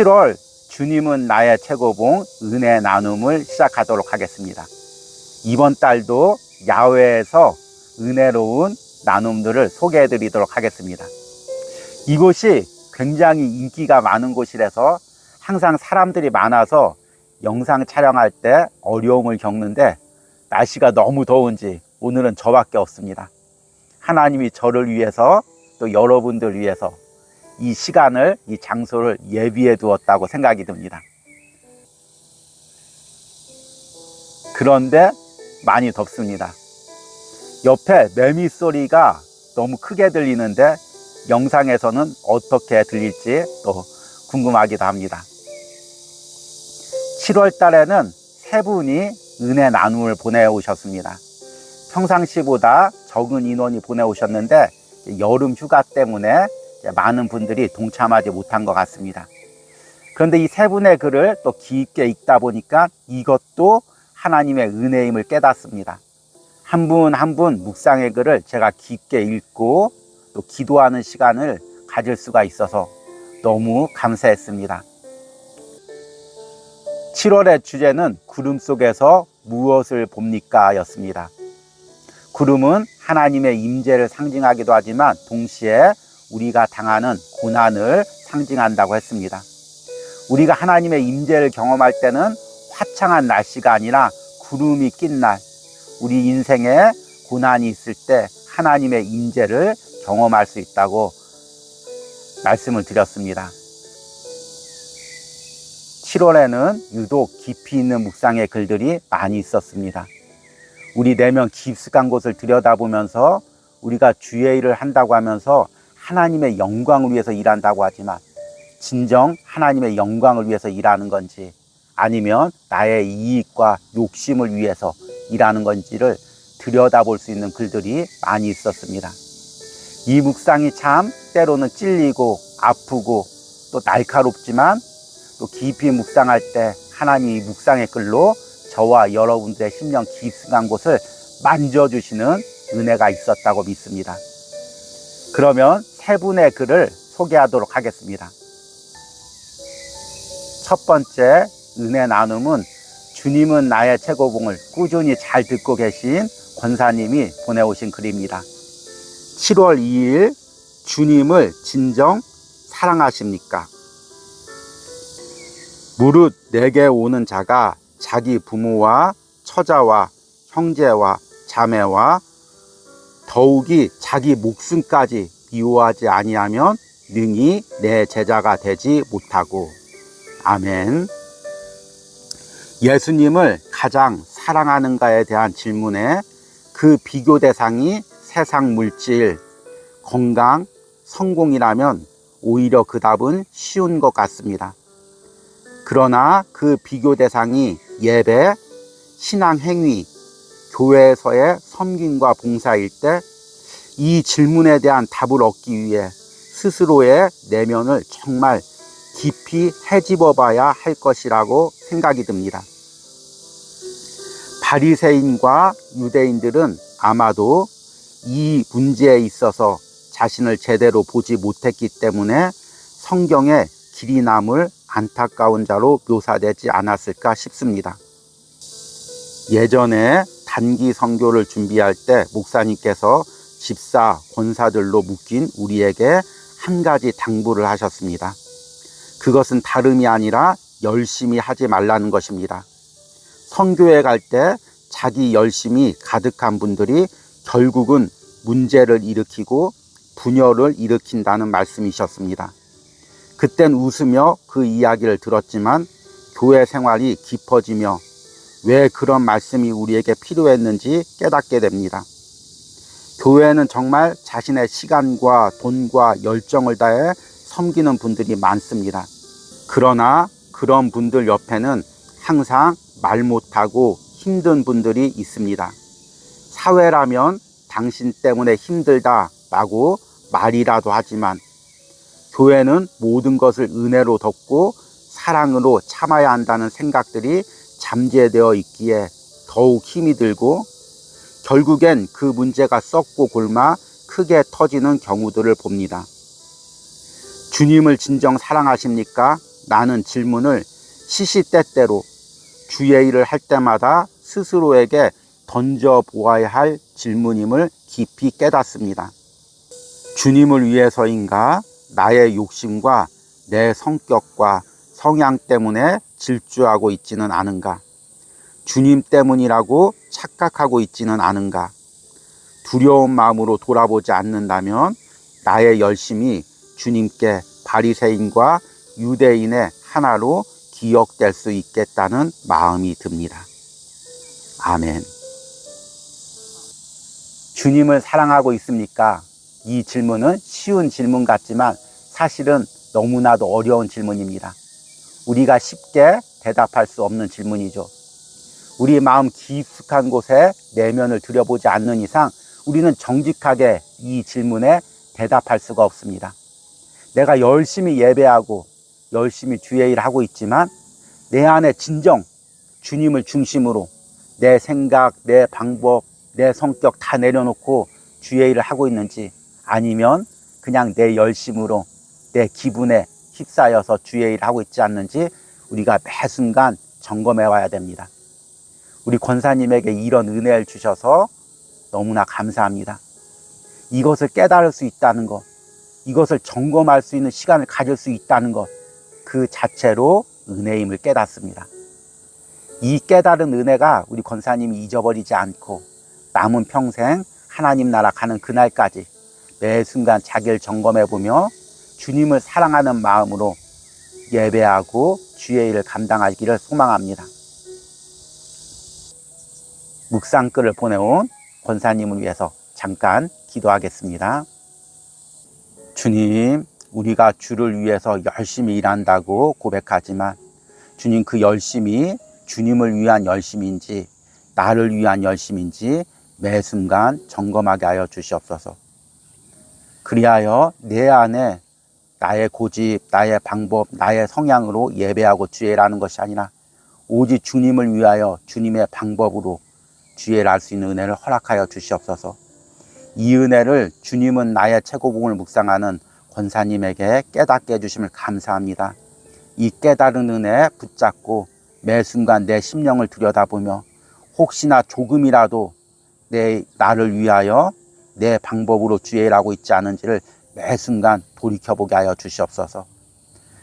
7월 주님은 나의 최고봉 은혜 나눔을 시작하도록 하겠습니다. 이번 달도 야외에서 은혜로운 나눔들을 소개해 드리도록 하겠습니다. 이곳이 굉장히 인기가 많은 곳이라서 항상 사람들이 많아서 영상 촬영할 때 어려움을 겪는데 날씨가 너무 더운지 오늘은 저밖에 없습니다. 하나님이 저를 위해서 또 여러분들 위해서 이 시간을, 이 장소를 예비해 두었다고 생각이 듭니다. 그런데 많이 덥습니다. 옆에 매미 소리가 너무 크게 들리는데 영상에서는 어떻게 들릴지 또 궁금하기도 합니다. 7월 달에는 세 분이 은혜 나눔을 보내오셨습니다. 평상시보다 적은 인원이 보내오셨는데 여름 휴가 때문에 많은 분들이 동참하지 못한 것 같습니다. 그런데 이 세 분의 글을 또 깊게 읽다 보니까 이것도 하나님의 은혜임을 깨닫습니다. 한 분 한 분 묵상의 글을 제가 깊게 읽고 또 기도하는 시간을 가질 수가 있어서 너무 감사했습니다. 7월의 주제는 구름 속에서 무엇을 봅니까? 였습니다. 구름은 하나님의 임재를 상징하기도 하지만 동시에 우리가 당하는 고난을 상징한다고 했습니다. 우리가 하나님의 임재를 경험할 때는 화창한 날씨가 아니라 구름이 낀 날, 우리 인생에 고난이 있을 때 하나님의 임재를 경험할 수 있다고 말씀을 드렸습니다. 7월에는 유독 깊이 있는 묵상의 글들이 많이 있었습니다. 우리 내면 깊숙한 곳을 들여다보면서 우리가 주의 일을 한다고 하면서 하나님의 영광을 위해서 일한다고 하지만 진정 하나님의 영광을 위해서 일하는 건지 아니면 나의 이익과 욕심을 위해서 일하는 건지를 들여다볼 수 있는 글들이 많이 있었습니다. 이 묵상이 참 때로는 찔리고 아프고 또 날카롭지만 또 깊이 묵상할 때 하나님이 묵상의 글로 저와 여러분들의 심령 깊숙한 곳을 만져주시는 은혜가 있었다고 믿습니다. 그러면 세 분의 글을 소개하도록 하겠습니다. 첫 번째 은혜 나눔은 주님은 나의 최고봉을 꾸준히 잘 듣고 계신 권사님이 보내오신 글입니다. 7월 2일 주님을 진정 사랑하십니까? 무릇 내게 오는 자가 자기 부모와 처자와 형제와 자매와 더욱이 자기 목숨까지 미워하지 아니하면 능히 내 제자가 되지 못하고. 아멘. 예수님을 가장 사랑하는가에 대한 질문에 그 비교 대상이 세상 물질, 건강, 성공이라면 오히려 그 답은 쉬운 것 같습니다. 그러나 그 비교 대상이 예배, 신앙 행위, 교회에서의 섬김과 봉사일 때 이 질문에 대한 답을 얻기 위해 스스로의 내면을 정말 깊이 헤집어 봐야 할 것이라고 생각이 듭니다. 바리새인과 유대인들은 아마도 이 문제에 있어서 자신을 제대로 보지 못했기 때문에 성경에 길이 남을 안타까운 자로 묘사되지 않았을까 싶습니다. 예전에 단기 선교를 준비할 때 목사님께서 집사, 권사들로 묶인 우리에게 한 가지 당부를 하셨습니다. 그것은 다름이 아니라 열심히 하지 말라는 것입니다. 선교에 갈 때 자기 열심이 가득한 분들이 결국은 문제를 일으키고 분열을 일으킨다는 말씀이셨습니다. 그땐 웃으며 그 이야기를 들었지만 교회 생활이 깊어지며 왜 그런 말씀이 우리에게 필요했는지 깨닫게 됩니다. 교회에는 정말 자신의 시간과 돈과 열정을 다해 섬기는 분들이 많습니다. 그러나 그런 분들 옆에는 항상 말 못하고 힘든 분들이 있습니다. 사회라면 당신 때문에 힘들다라고 말이라도 하지만 교회는 모든 것을 은혜로 덮고 사랑으로 참아야 한다는 생각들이 잠재되어 있기에 더욱 힘이 들고 결국엔 그 문제가 썩고 골마 크게 터지는 경우들을 봅니다. 주님을 진정 사랑하십니까? 나는 질문을 시시때때로 주의 일을 할 때마다 스스로에게 던져보아야 할 질문임을 깊이 깨닫습니다. 주님을 위해서인가? 나의 욕심과 내 성격과 성향 때문에 질주하고 있지는 않은가? 주님 때문이라고 착각하고 있지는 않은가? 두려운 마음으로 돌아보지 않는다면 나의 열심이 주님께 바리새인과 유대인의 하나로 기억될 수 있겠다는 마음이 듭니다. 아멘. 주님을 사랑하고 있습니까? 이 질문은 쉬운 질문 같지만 사실은 너무나도 어려운 질문입니다. 우리가 쉽게 대답할 수 없는 질문이죠. 우리 마음 깊숙한 곳에 내면을 들여보지 않는 이상 우리는 정직하게 이 질문에 대답할 수가 없습니다. 내가 열심히 예배하고 열심히 주의 일을 하고 있지만 내 안에 진정 주님을 중심으로 내 생각, 내 방법, 내 성격 다 내려놓고 주의 일을 하고 있는지, 아니면 그냥 내 열심으로 내 기분에 휩싸여서 주의 일을 하고 있지 않는지 우리가 매 순간 점검해 와야 됩니다. 우리 권사님에게 이런 은혜를 주셔서 너무나 감사합니다. 이것을 깨달을 수 있다는 것, 이것을 점검할 수 있는 시간을 가질 수 있다는 것, 그 자체로 은혜임을 깨닫습니다. 이 깨달은 은혜가 우리 권사님이 잊어버리지 않고 남은 평생 하나님 나라 가는 그날까지 매 순간 자기를 점검해 보며 주님을 사랑하는 마음으로 예배하고 주의 일을 감당하기를 소망합니다. 묵상글을 보내온 권사님을 위해서 잠깐 기도하겠습니다. 주님, 우리가 주를 위해서 열심히 일한다고 고백하지만 주님, 그 열심이 주님을 위한 열심인지 나를 위한 열심인지 매 순간 점검하게 하여 주시옵소서. 그리하여 내 안에 나의 고집, 나의 방법, 나의 성향으로 예배하고 주의라는 것이 아니라 오직 주님을 위하여 주님의 방법으로 주의를 할 수 있는 은혜를 허락하여 주시옵소서. 이 은혜를 주님은 나의 최고봉을 묵상하는 권사님에게 깨닫게 해주심을 감사합니다. 이 깨달은 은혜 붙잡고 매 순간 내 심령을 들여다보며 혹시나 조금이라도 나를 위하여 내 방법으로 주의 일하고 있지 않은지를 매 순간 돌이켜보게 하여 주시옵소서.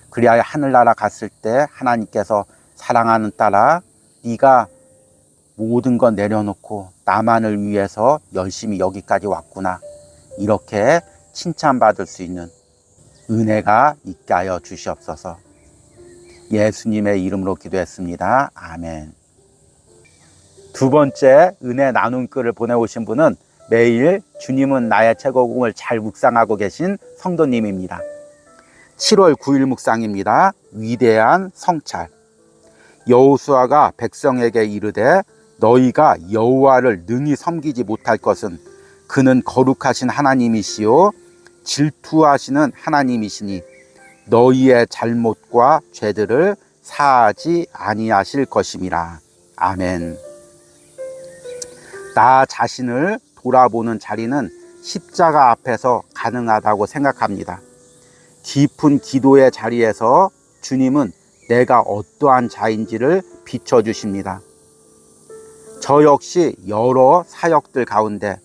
그리하여 하늘나라 갔을 때 하나님께서 사랑하는 딸아, 네가 모든 것 내려놓고 나만을 위해서 열심히 여기까지 왔구나, 이렇게 칭찬받을 수 있는 은혜가 있게 하여 주시옵소서. 예수님의 이름으로 기도했습니다. 아멘. 두 번째 은혜 나눔 글을 보내오신 분은 매일 주님은 나의 최고봉을 잘 묵상하고 계신 성도님입니다. 7월 9일 묵상입니다. 위대한 성찰. 여호수아가 백성에게 이르되 너희가 여호와를 능히 섬기지 못할 것은 그는 거룩하신 하나님이시요 질투하시는 하나님이시니 너희의 잘못과 죄들을 사하지 아니하실 것임이라. 아멘. 나 자신을 돌아보는 자리는 십자가 앞에서 가능하다고 생각합니다. 깊은 기도의 자리에서 주님은 내가 어떠한 자인지를 비춰주십니다. 저 역시 여러 사역들 가운데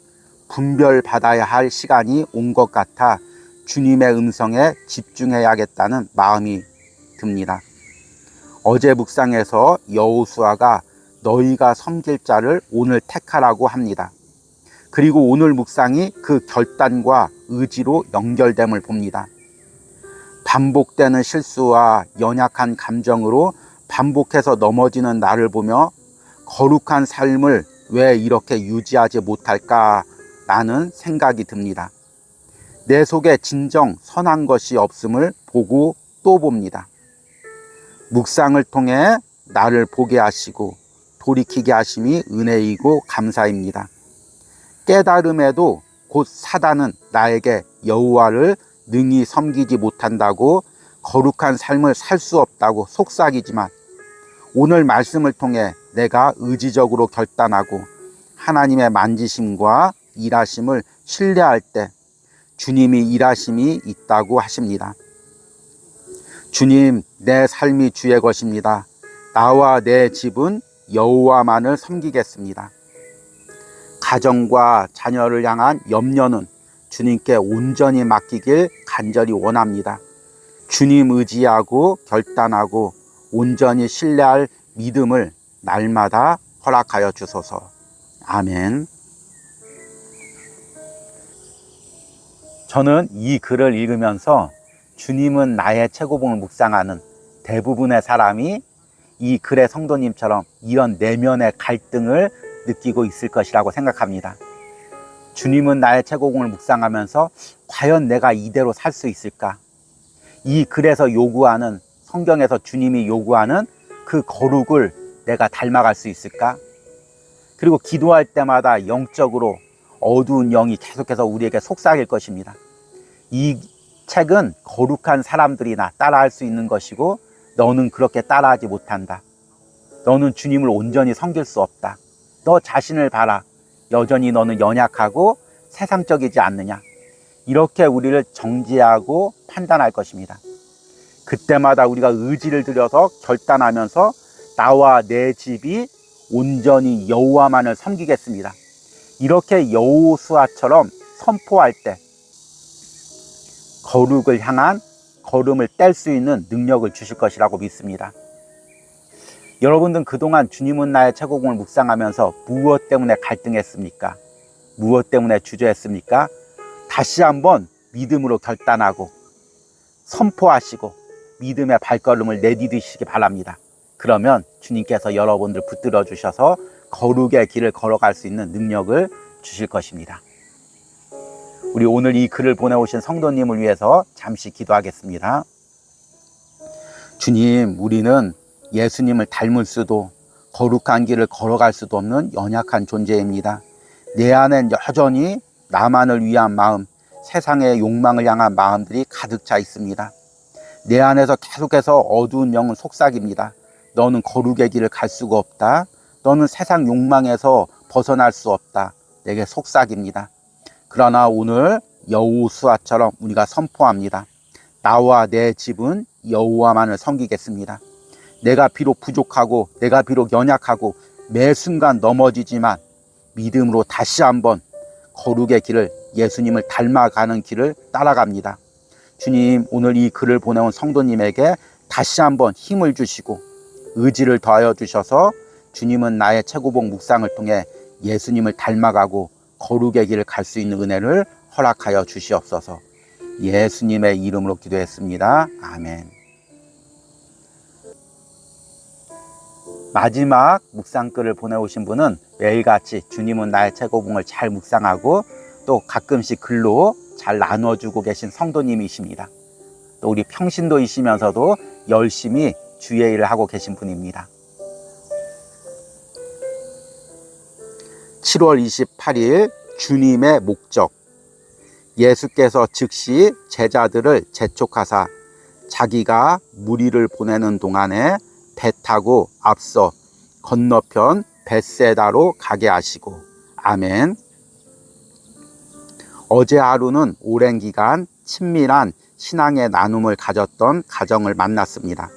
분별받아야 할 시간이 온 것 같아 주님의 음성에 집중해야겠다는 마음이 듭니다. 어제 묵상에서 여호수아가 너희가 섬길 자를 오늘 택하라고 합니다. 그리고 오늘 묵상이 그 결단과 의지로 연결됨을 봅니다. 반복되는 실수와 연약한 감정으로 반복해서 넘어지는 나를 보며 거룩한 삶을 왜 이렇게 유지하지 못할까 라는 생각이 듭니다. 내 속에 진정 선한 것이 없음을 보고 또 봅니다. 묵상을 통해 나를 보게 하시고 돌이키게 하심이 은혜이고 감사입니다. 깨달음에도 곧 사단은 나에게 여호와를 능히 섬기지 못한다고, 거룩한 삶을 살 수 없다고 속삭이지만 오늘 말씀을 통해 내가 의지적으로 결단하고 하나님의 만지심과 일하심을 신뢰할 때 주님이 일하심이 있다고 하십니다. 주님, 내 삶이 주의 것입니다. 나와 내 집은 여호와만을 섬기겠습니다. 가정과 자녀를 향한 염려는 주님께 온전히 맡기길 간절히 원합니다. 주님 의지하고 결단하고 온전히 신뢰할 믿음을 날마다 허락하여 주소서. 아멘. 저는 이 글을 읽으면서 주님은 나의 최고봉을 묵상하는 대부분의 사람이 이 글의 성도님처럼 이런 내면의 갈등을 느끼고 있을 것이라고 생각합니다. 주님은 나의 최고봉을 묵상하면서 과연 내가 이대로 살 수 있을까? 이 글에서 요구하는, 성경에서 주님이 요구하는 그 거룩을 내가 닮아갈 수 있을까? 그리고 기도할 때마다 영적으로 어두운 영이 계속해서 우리에게 속삭일 것입니다. 이 책은 거룩한 사람들이나 따라할 수 있는 것이고 너는 그렇게 따라하지 못한다. 너는 주님을 온전히 섬길 수 없다. 너 자신을 봐라. 여전히 너는 연약하고 세상적이지 않느냐. 이렇게 우리를 정죄하고 판단할 것입니다. 그때마다 우리가 의지를 들여서 결단하면서 나와 내 집이 온전히 여호와만을 섬기겠습니다. 이렇게 여호수아처럼 선포할 때 거룩을 향한 걸음을 뗄 수 있는 능력을 주실 것이라고 믿습니다. 여러분들은 그동안 주님은 나의 최고봉을 묵상하면서 무엇 때문에 갈등했습니까? 무엇 때문에 주저했습니까? 다시 한번 믿음으로 결단하고 선포하시고 믿음의 발걸음을 내디디시기 바랍니다. 그러면 주님께서 여러분들 붙들어 주셔서 거룩의 길을 걸어갈 수 있는 능력을 주실 것입니다. 우리 오늘 이 글을 보내오신 성도님을 위해서 잠시 기도하겠습니다. 주님, 우리는 예수님을 닮을 수도 거룩한 길을 걸어갈 수도 없는 연약한 존재입니다. 내 안엔 여전히 나만을 위한 마음, 세상의 욕망을 향한 마음들이 가득 차 있습니다. 내 안에서 계속해서 어두운 영은 속삭입니다. 너는 거룩의 길을 갈 수가 없다. 너는 세상 욕망에서 벗어날 수 없다. 내게 속삭입니다. 그러나 오늘 여호수아처럼 우리가 선포합니다. 나와 내 집은 여호와만을 섬기겠습니다. 내가 비록 부족하고 내가 비록 연약하고 매 순간 넘어지지만 믿음으로 다시 한번 거룩의 길을, 예수님을 닮아가는 길을 따라갑니다. 주님, 오늘 이 글을 보내온 성도님에게 다시 한번 힘을 주시고 의지를 더하여 주셔서 주님은 나의 최고봉 묵상을 통해 예수님을 닮아가고 거룩의 길을 갈 수 있는 은혜를 허락하여 주시옵소서. 예수님의 이름으로 기도했습니다. 아멘. 마지막 묵상글을 보내오신 분은 매일같이 주님은 나의 최고봉을 잘 묵상하고 또 가끔씩 글로 잘 나눠주고 계신 성도님이십니다. 또 우리 평신도이시면서도 열심히 주의 일을 하고 계신 분입니다. 7월 28일 주님의 목적. 예수께서 즉시 제자들을 재촉하사 자기가 무리를 보내는 동안에 배 타고 앞서 건너편 벳세다로 가게 하시고. 아멘. 어제 하루는 오랜 기간 친밀한 신앙의 나눔을 가졌던 가정을 만났습니다.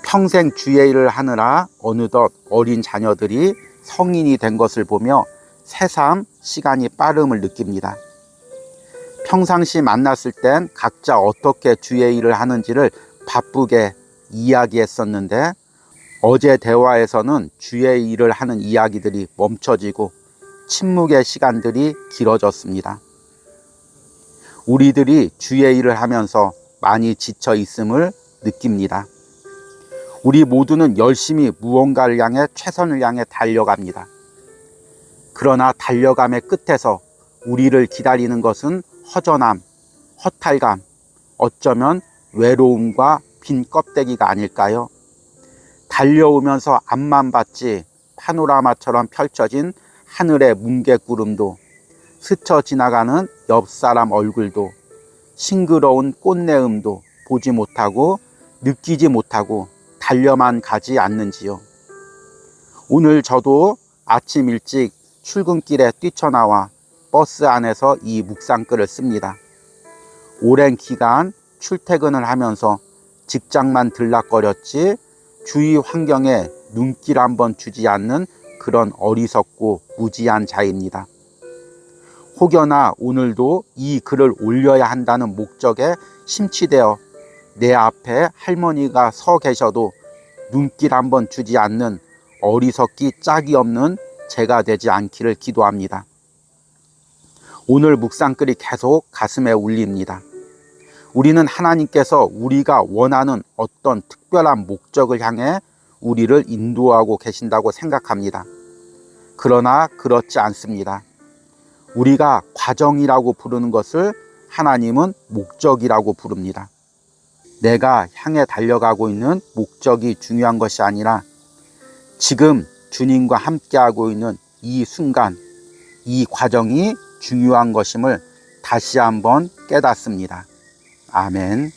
평생 주의 일을 하느라 어느덧 어린 자녀들이 성인이 된 것을 보며 새삼 시간이 빠름을 느낍니다. 평상시 만났을 땐 각자 어떻게 주의 일을 하는지를 바쁘게 이야기했었는데 어제 대화에서는 주의 일을 하는 이야기들이 멈춰지고 침묵의 시간들이 길어졌습니다. 우리들이 주의 일을 하면서 많이 지쳐 있음을 느낍니다. 우리 모두는 열심히 무언가를 향해 최선을 향해 달려갑니다. 그러나 달려감의 끝에서 우리를 기다리는 것은 허전함, 허탈감, 어쩌면 외로움과 빈 껍데기가 아닐까요? 달려오면서 앞만 봤지 파노라마처럼 펼쳐진 하늘의 뭉게구름도, 스쳐 지나가는 옆 사람 얼굴도, 싱그러운 꽃내음도 보지 못하고 느끼지 못하고 달려만 가지 않는지요. 오늘 저도 아침 일찍 출근길에 뛰쳐나와 버스 안에서 이 묵상글을 씁니다. 오랜 기간 출퇴근을 하면서 직장만 들락거렸지 주위 환경에 눈길 한번 주지 않는 그런 어리석고 무지한 자입니다. 혹여나 오늘도 이 글을 올려야 한다는 목적에 심취되어 내 앞에 할머니가 서 계셔도 눈길 한번 주지 않는 어리석기 짝이 없는 제가 되지 않기를 기도합니다. 오늘 묵상글이 계속 가슴에 울립니다. 우리는 하나님께서 우리가 원하는 어떤 특별한 목적을 향해 우리를 인도하고 계신다고 생각합니다. 그러나 그렇지 않습니다. 우리가 과정이라고 부르는 것을 하나님은 목적이라고 부릅니다. 내가 향해 달려가고 있는 목적이 중요한 것이 아니라 지금 주님과 함께하고 있는 이 순간, 이 과정이 중요한 것임을 다시 한번 깨닫습니다. 아멘.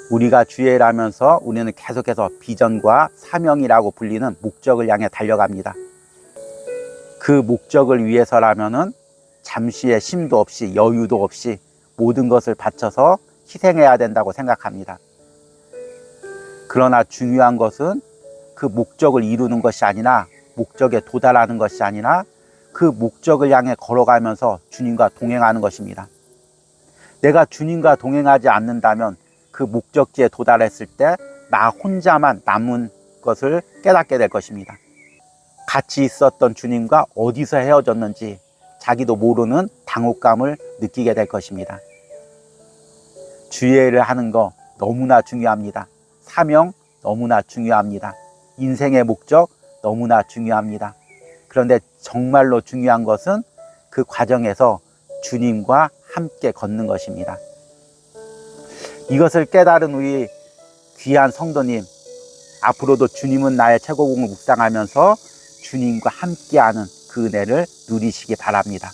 우리가 주의를 하면서 우리는 계속해서 비전과 사명이라고 불리는 목적을 향해 달려갑니다. 그 목적을 위해서라면은 잠시의 쉼도 없이 여유도 없이 모든 것을 바쳐서 희생해야 된다고 생각합니다. 그러나 중요한 것은 그 목적을 이루는 것이 아니라 목적에 도달하는 것이 아니라 그 목적을 향해 걸어가면서 주님과 동행하는 것입니다. 내가 주님과 동행하지 않는다면 그 목적지에 도달했을 때 나 혼자만 남은 것을 깨닫게 될 것입니다. 같이 있었던 주님과 어디서 헤어졌는지 자기도 모르는 당혹감을 느끼게 될 것입니다. 주의를 하는 거 너무나 중요합니다. 사명 너무나 중요합니다. 인생의 목적 너무나 중요합니다. 그런데 정말로 중요한 것은 그 과정에서 주님과 함께 걷는 것입니다. 이것을 깨달은 우리 귀한 성도님, 앞으로도 주님은 나의 최고봉을 묵상하면서 주님과 함께하는 그 은혜를 누리시기 바랍니다.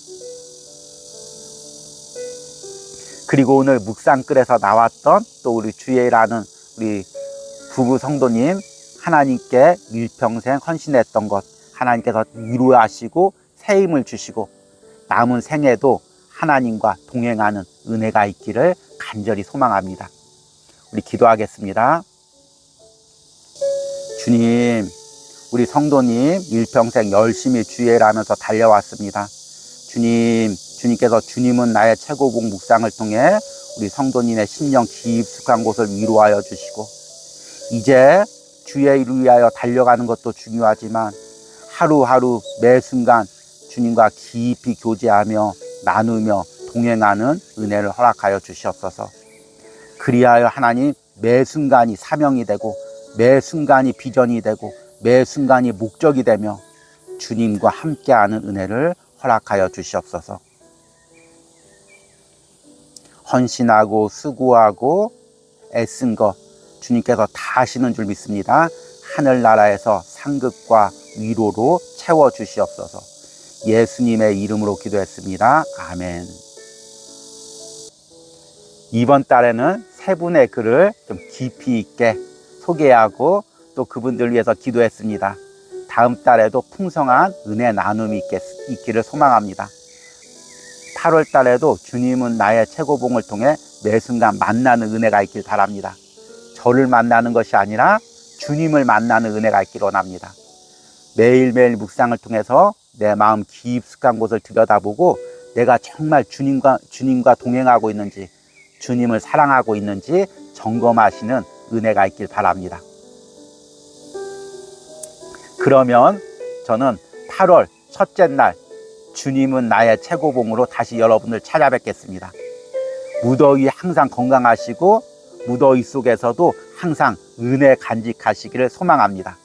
그리고 오늘 묵상글에서 나왔던 또 우리 주예라는 우리 부부 성도님, 하나님께 일평생 헌신했던 것 하나님께서 위로하시고 새 힘을 주시고 남은 생애도 하나님과 동행하는 은혜가 있기를 간절히 소망합니다. 우리 기도하겠습니다. 주님, 우리 성도님 일평생 열심히 주의를 하면서 달려왔습니다. 주님께서 주님은 나의 최고봉 묵상을 통해 우리 성도님의 심령 깊숙한 곳을 위로하여 주시고 이제 주의 일을 위하여 달려가는 것도 중요하지만 하루하루 매 순간 주님과 깊이 교제하며 나누며 동행하는 은혜를 허락하여 주시옵소서. 그리하여 하나님 매 순간이 사명이 되고 매 순간이 비전이 되고 매 순간이 목적이 되며 주님과 함께하는 은혜를 허락하여 주시옵소서. 헌신하고 수고하고 애쓴 것 주님께서 다 하시는 줄 믿습니다. 하늘나라에서 상급과 위로로 채워주시옵소서. 예수님의 이름으로 기도했습니다. 아멘. 이번 달에는 세 분의 글을 좀 깊이 있게 소개하고 또 그분들 위해서 기도했습니다. 다음 달에도 풍성한 은혜 나눔이 있기를 소망합니다. 8월 달에도 주님은 나의 최고봉을 통해 매 순간 만나는 은혜가 있길 바랍니다. 저를 만나는 것이 아니라 주님을 만나는 은혜가 있길 원합니다. 매일매일 묵상을 통해서 내 마음 깊숙한 곳을 들여다보고 내가 정말 주님과 동행하고 있는지 주님을 사랑하고 있는지 점검하시는 은혜가 있길 바랍니다. 그러면 저는 8월 첫째 날 주님은 나의 최고봉으로 다시 여러분을 찾아뵙겠습니다. 무더위 항상 건강하시고 무더위 속에서도 항상 은혜 간직하시기를 소망합니다.